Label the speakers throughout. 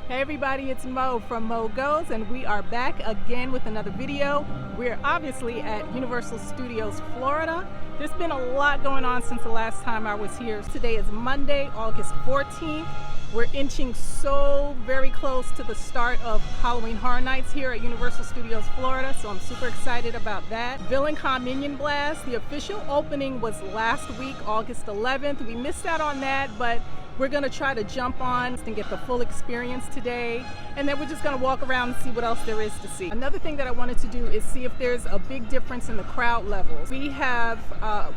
Speaker 1: Hey everybody, it's Mo from Mo Goes, and we are back again with another video. We're obviously at Universal Studios Florida. There's been a lot going on since the last time I was here. Today is Monday, August 14th. We're inching so very close to the start of Halloween Horror Nights here at Universal Studios Florida, so I'm super excited about that. VillainCon Minion Blast, the official opening was last week, August 11th. We missed out on that, but we're gonna try to jump on and get the full experience today, and then we're just gonna walk around and see what else there is to see. Another thing that I wanted to do is see if there's a big difference in the crowd levels. We have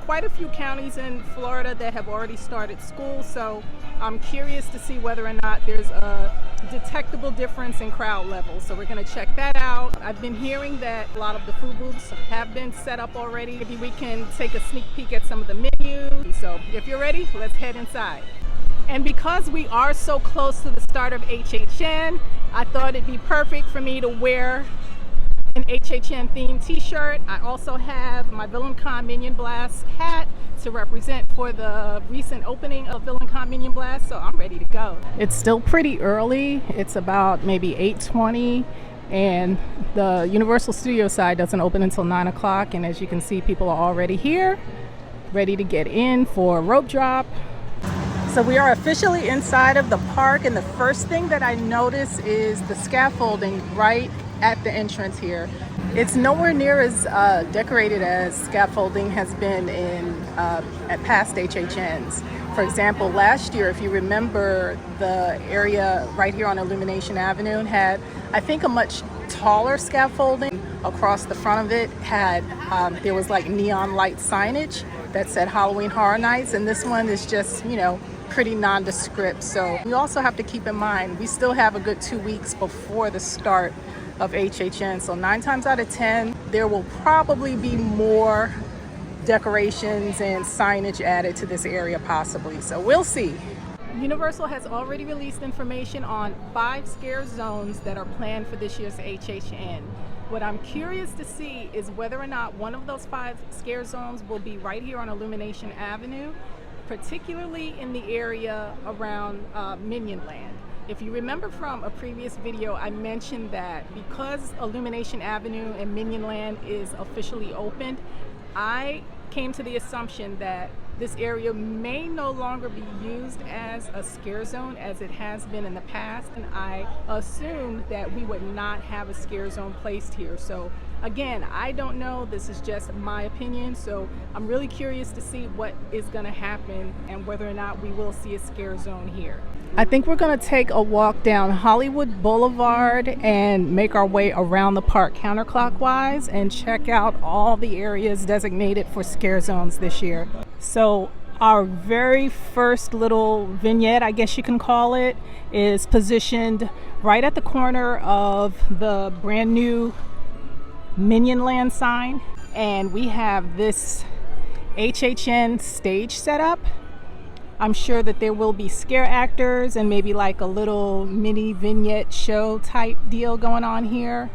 Speaker 1: quite a few counties in Florida that have already started school, so I'm curious to see whether or not there's a detectable difference in crowd levels. So we're gonna check that out. I've been hearing that a lot of the food booths have been set up already. Maybe we can take a sneak peek at some of the menus. So if you're ready, let's head inside. And because we are so close to the start of HHN, I thought it'd be perfect for me to wear an HHN themed t-shirt. I also have my VillainCon Minion Blast hat to represent for the recent opening of VillainCon Minion Blast, so I'm ready to go. It's still pretty early. It's about maybe 8:20, and the Universal Studio side doesn't open until 9 o'clock, and as you can see, people are already here, ready to get in for a rope drop. So we are officially inside of the park, and the first thing that I notice is the scaffolding right at the entrance here. It's nowhere near as decorated as scaffolding has been at past HHNs. For example, last year, if you remember, the area right here on Illumination Avenue had, I think, a much taller scaffolding. Across the front of it had, there was like neon light signage that said Halloween Horror Nights, and this one is just, you know, pretty nondescript. So you also have to keep in mind, we still have a good 2 weeks before the start of HHN. So 9 times out of 10, there will probably be more decorations and signage added to this area possibly. So we'll see. Universal has already released information on 5 scare zones that are planned for this year's HHN. What I'm curious to see is whether or not one of those 5 scare zones will be right here on Illumination Avenue, particularly in the area around Minion Land. If you remember from a previous video, I mentioned that because Illumination Avenue and Minion Land is officially opened, I came to the assumption that this area may no longer be used as a scare zone as it has been in the past, and I assumed that we would not have a scare zone placed here. So again, I don't know, this is just my opinion, so I'm really curious to see what is going to happen and whether or not we will see a scare zone here. I think we're going to take a walk down Hollywood Boulevard and make our way around the park counterclockwise and check out all the areas designated for scare zones this year. So our very first little vignette, I guess you can call it, is positioned right at the corner of the brand new Minion Land sign, and we have this HHN stage set up. I'm sure that there will be scare actors and maybe like a little mini vignette show type deal going on here.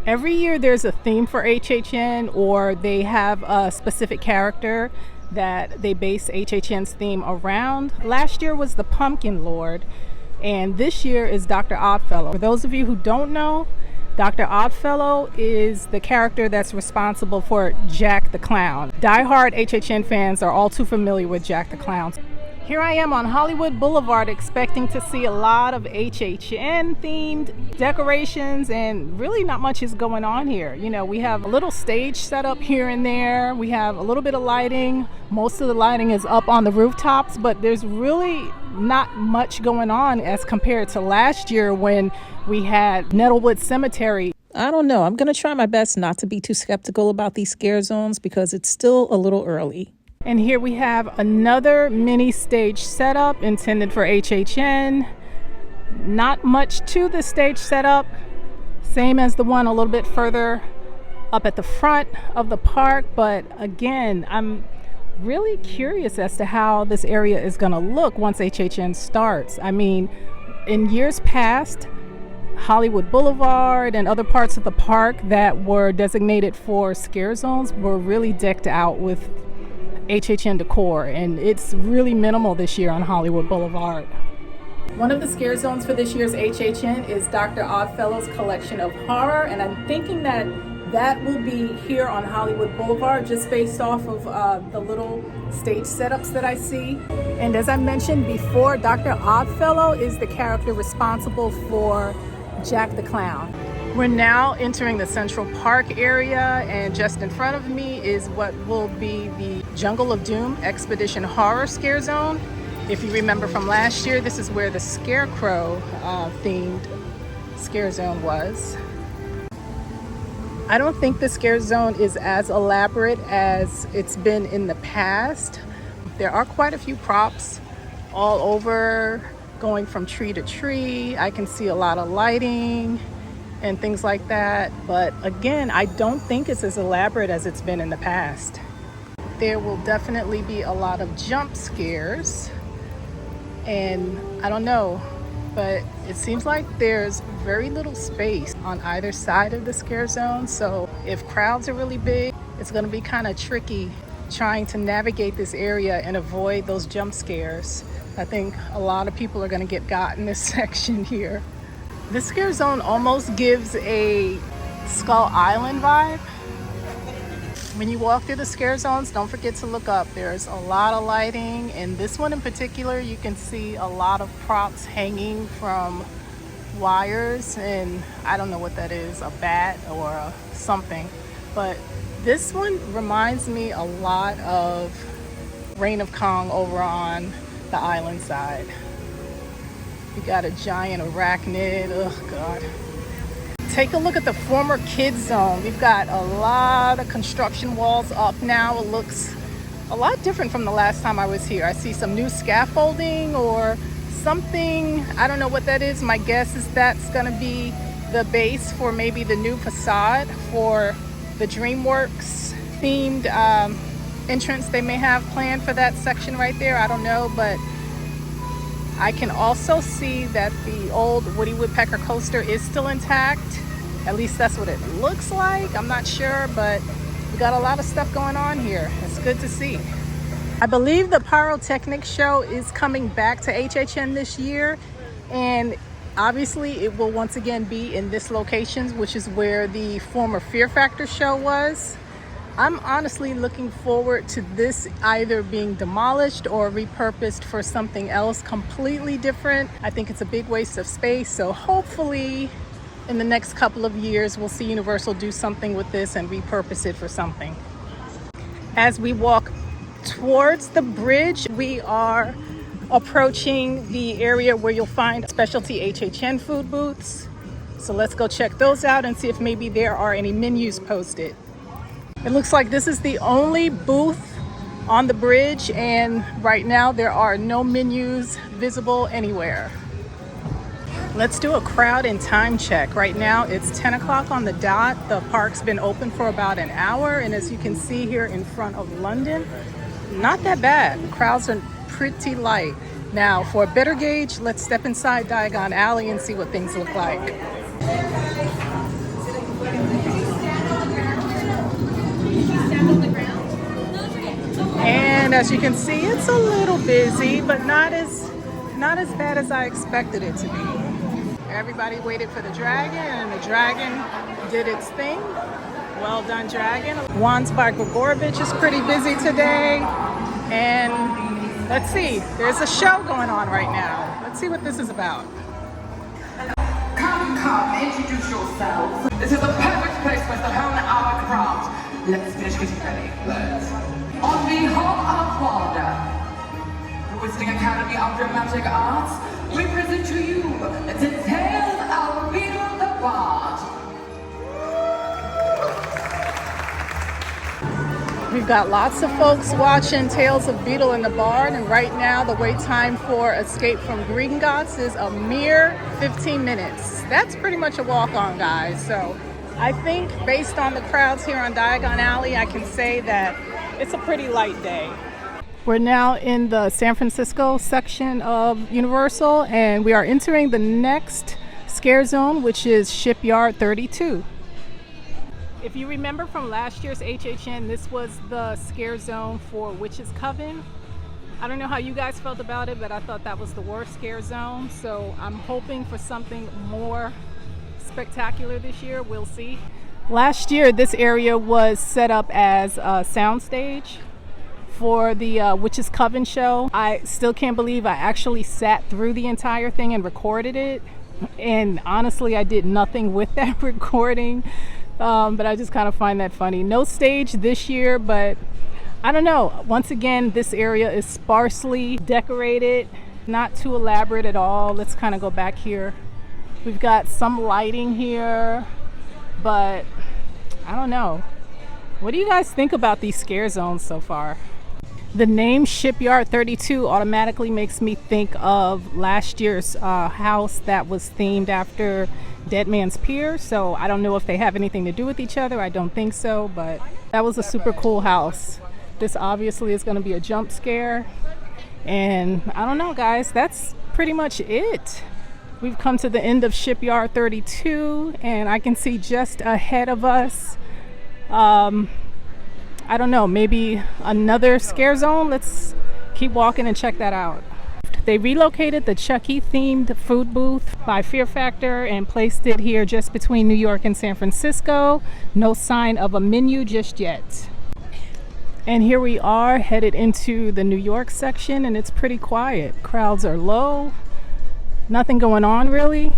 Speaker 1: Every year there's a theme for HHN, or they have a specific character that they base HHN's theme around. Last year was the Pumpkin Lord, and this year is Dr. Oddfellow. For those of you who don't know, Dr. Oddfellow is the character that's responsible for Jack the Clown. Die-hard HHN fans are all too familiar with Jack the Clown. Here I am on Hollywood Boulevard expecting to see a lot of HHN themed decorations, and really not much is going on here. You know, we have a little stage set up here and there. We have a little bit of lighting. Most of the lighting is up on the rooftops, but there's really not much going on as compared to last year when we had Nettlewood Cemetery. I don't know. I'm going to try my best not to be too skeptical about these scare zones because it's still a little early. And here we have another mini stage setup intended for HHN. Not much to the stage setup. Same as the one a little bit further up at the front of the park. But again, I'm really curious as to how this area is going to look once HHN starts. I mean, in years past, Hollywood Boulevard and other parts of the park that were designated for scare zones were really decked out with HHN decor, and it's really minimal this year on Hollywood Boulevard. One of the scare zones for this year's HHN is Dr. Oddfellow's collection of horror, and I'm thinking that that will be here on Hollywood Boulevard, just based off of the little stage setups that I see. And as I mentioned before, Dr. Oddfellow is the character responsible for Jack the Clown. We're now entering the Central Park area, and just in front of me is what will be the Jungle of Doom Expedition Horror Scare Zone. If you remember from last year, this is where the Scarecrow themed scare zone was. I don't think the scare zone is as elaborate as it's been in the past. There are quite a few props all over, going from tree to tree. I can see a lot of lighting and things like that. But again, I don't think it's as elaborate as it's been in the past. There will definitely be a lot of jump scares. And I don't know, but it seems like there's very little space on either side of the scare zone. So if crowds are really big, it's going to be kind of tricky trying to navigate this area and avoid those jump scares. I think a lot of people are going to get got in this section here. This scare zone almost gives a Skull Island vibe. When you walk through the scare zones, don't forget to look up. There's a lot of lighting, and this one in particular, you can see a lot of props hanging from wires, and I don't know what that is, a bat or something. But this one reminds me a lot of Reign of Kong over on the island side. You got a giant arachnid, oh God. Take a look at the former kids zone. We've got a lot of construction walls up now. It looks a lot different from the last time I was here. I see some new scaffolding or something. I don't know what that is. My guess is that's gonna be the base for maybe the new facade for the DreamWorks themed entrance they may have planned for that section right there. I don't know, but I can also see that the old Woody Woodpecker coaster is still intact. At least that's what it looks like. I'm not sure, but we got a lot of stuff going on here. It's good to see. I believe the Pyrotechnic show is coming back to HHN this year, and obviously it will once again be in this location, which is where the former Fear Factor show was. I'm honestly looking forward to this either being demolished or repurposed for something else completely different. I think it's a big waste of space, so hopefully in the next couple of years we'll see Universal do something with this and repurpose it for something. As we walk towards the bridge, we are approaching the area where you'll find specialty HHN food booths. So let's go check those out and see if maybe there are any menus posted. It looks like this is the only booth on the bridge, and right now there are no menus visible anywhere. Let's do a crowd and time check. Right now it's 10 o'clock on the dot. The park's been open for about an hour, and as you can see here in front of London, not that bad. The crowds are pretty light. Now for a better gauge, let's step inside Diagon Alley and see what things look like. And as you can see, it's a little busy, but not as bad as I expected it to be. Everybody waited for the dragon, and the dragon did its thing. Well done, dragon. Wands by Grigorovich is pretty busy today. And let's see, there's a show going on right now. Let's see what this is about.
Speaker 2: Come, introduce yourselves. This is a perfect place for us to hone our craft. Let's finish getting ready. Let's. On behalf of WADA, the Wizarding Academy of Dramatic Arts, we present to you the tale of Beetle the Bard.
Speaker 1: We've got lots of folks watching Tales of Beetle and the Bard, and right now the wait time for Escape from Gringotts is a mere 15 minutes. That's pretty much a walk-on, guys. So I think based on the crowds here on Diagon Alley, I can say that it's a pretty light day. We're now in the San Francisco section of Universal, and we are entering the next scare zone, which is Shipyard 32. If you remember from last year's HHN, this was the scare zone for Witch's Coven. I don't know how you guys felt about it, but I thought that was the worst scare zone. So I'm hoping for something more spectacular this year. We'll see. Last year, this area was set up as a soundstage for the Witches Coven show. I still can't believe I actually sat through the entire thing and recorded it. And honestly, I did nothing with that recording. But I just kind of find that funny. No stage this year, but I don't know. Once again, this area is sparsely decorated, not too elaborate at all. Let's kind of go back here. We've got some lighting here, but I don't know. What do you guys think about these scare zones so far? The name Shipyard 32 automatically makes me think of last year's house that was themed after Dead Man's Pier. So I don't know if they have anything to do with each other. I don't think so, but that was a super cool house. This obviously is going to be a jump scare. And I don't know, guys, that's pretty much it. We've come to the end of Shipyard 32, and I can see just ahead of us, I don't know, maybe another scare zone. Let's keep walking and check that out. They relocated the Chucky themed food booth by Fear Factor and placed it here just between New York and San Francisco. No sign of a menu just yet. And here we are headed into the New York section, and it's pretty quiet. Crowds are low. Nothing going on really.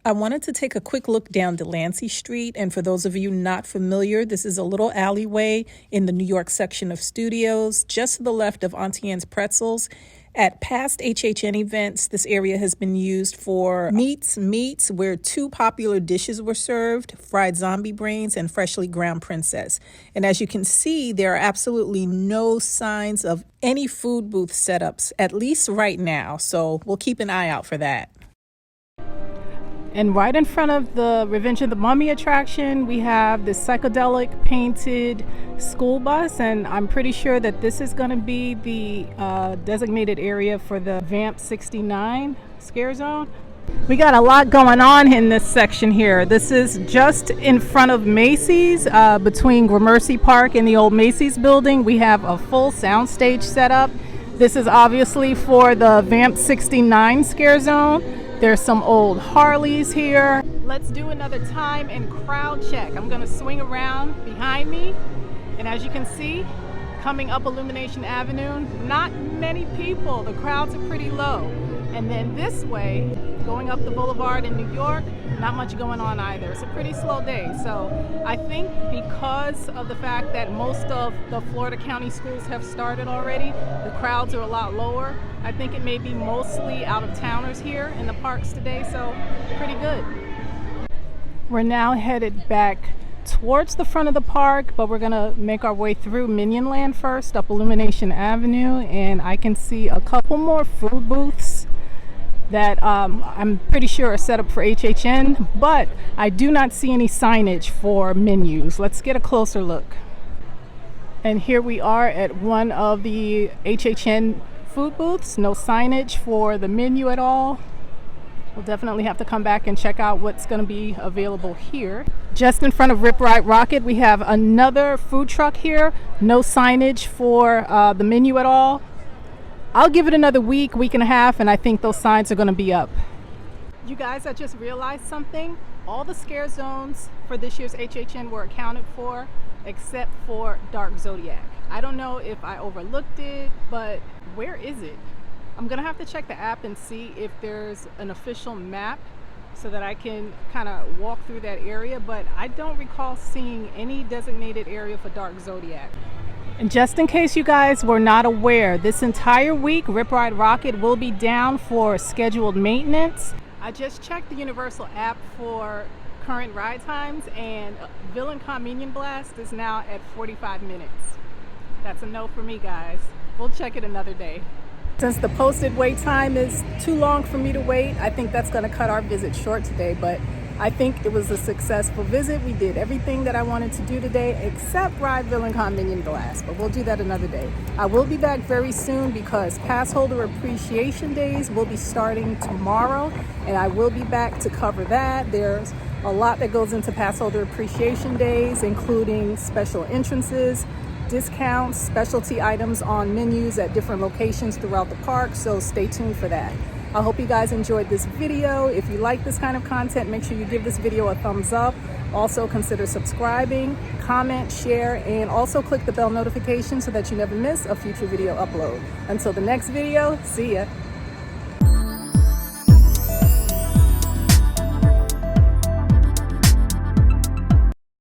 Speaker 1: I wanted to take a quick look down Delancey Street, and for those of you not familiar, this is a little alleyway in the New York section of studios, just to the left of Auntie Anne's Pretzels. At past HHN events, this area has been used for meats, where two popular dishes were served: fried zombie brains and freshly ground princess. And as you can see, there are absolutely no signs of any food booth setups, at least right now. So we'll keep an eye out for that. And right in front of the Revenge of the Mummy attraction, we have this psychedelic painted school bus, and I'm pretty sure that this is going to be the designated area for the Vamp 69 scare zone. We got a lot going on in this section here. This is just in front of Macy's, between Gramercy Park and the old Macy's building. We have a full soundstage set up. This is obviously for the Vamp 69 scare zone. There's some old Harleys here. Let's do another time and crowd check. I'm gonna swing around behind me, and as you can see, coming up Illumination Avenue, not many people. The crowds are pretty low. And then this way, going up the boulevard in New York, not much going on either. It's a pretty slow day. So I think because of the fact that most of the Florida County schools have started already, the crowds are a lot lower. I think it may be mostly out-of-towners here in the parks today, so pretty good. We're now headed back towards the front of the park, but we're gonna make our way through Minion Land first, up Illumination Avenue, and I can see a couple more food booths that I'm pretty sure are set up for HHN, but I do not see any signage for menus. Let's get a closer look. And here we are at one of the HHN food booths. No signage for the menu at all. We'll definitely have to come back and check out what's going to be available here. Just in front of Rip Ride Rocket, we have another food truck here. No signage for the menu at all. I'll give it another week and a half, and I think those signs are going to be up. You guys, I just realized something. All the scare zones for this year's HHN were accounted for, except for Dark Zodiac. I don't know if I overlooked it, but where is it? I'm gonna have to check the app and see if there's an official map so that I can kind of walk through that area, but I don't recall seeing any designated area for Dark Zodiac. And just in case you guys were not aware, this entire week Rip Ride Rocket will be down for scheduled maintenance. I just checked the Universal app for current ride times, and Villain Con Minion Blast is now at 45 minutes. That's a no for me, guys. We'll check it another day. Since the posted wait time is too long for me to wait, I think that's going to cut our visit short today, but I think it was a successful visit. We did everything that I wanted to do today except ride Villain Con Minion Blast, but we'll do that another day. I will be back very soon because Pass Holder Appreciation Days will be starting tomorrow, and I will be back to cover that. There's a lot that goes into Pass Holder Appreciation Days, including special entrances, discounts, specialty items on menus at different locations throughout the park, so stay tuned for that. I hope you guys enjoyed this video. If you like this kind of content, make sure you give this video a thumbs up. Also consider subscribing, comment, share, and also click the bell notification so that you never miss a future video upload. Until the next video, see ya.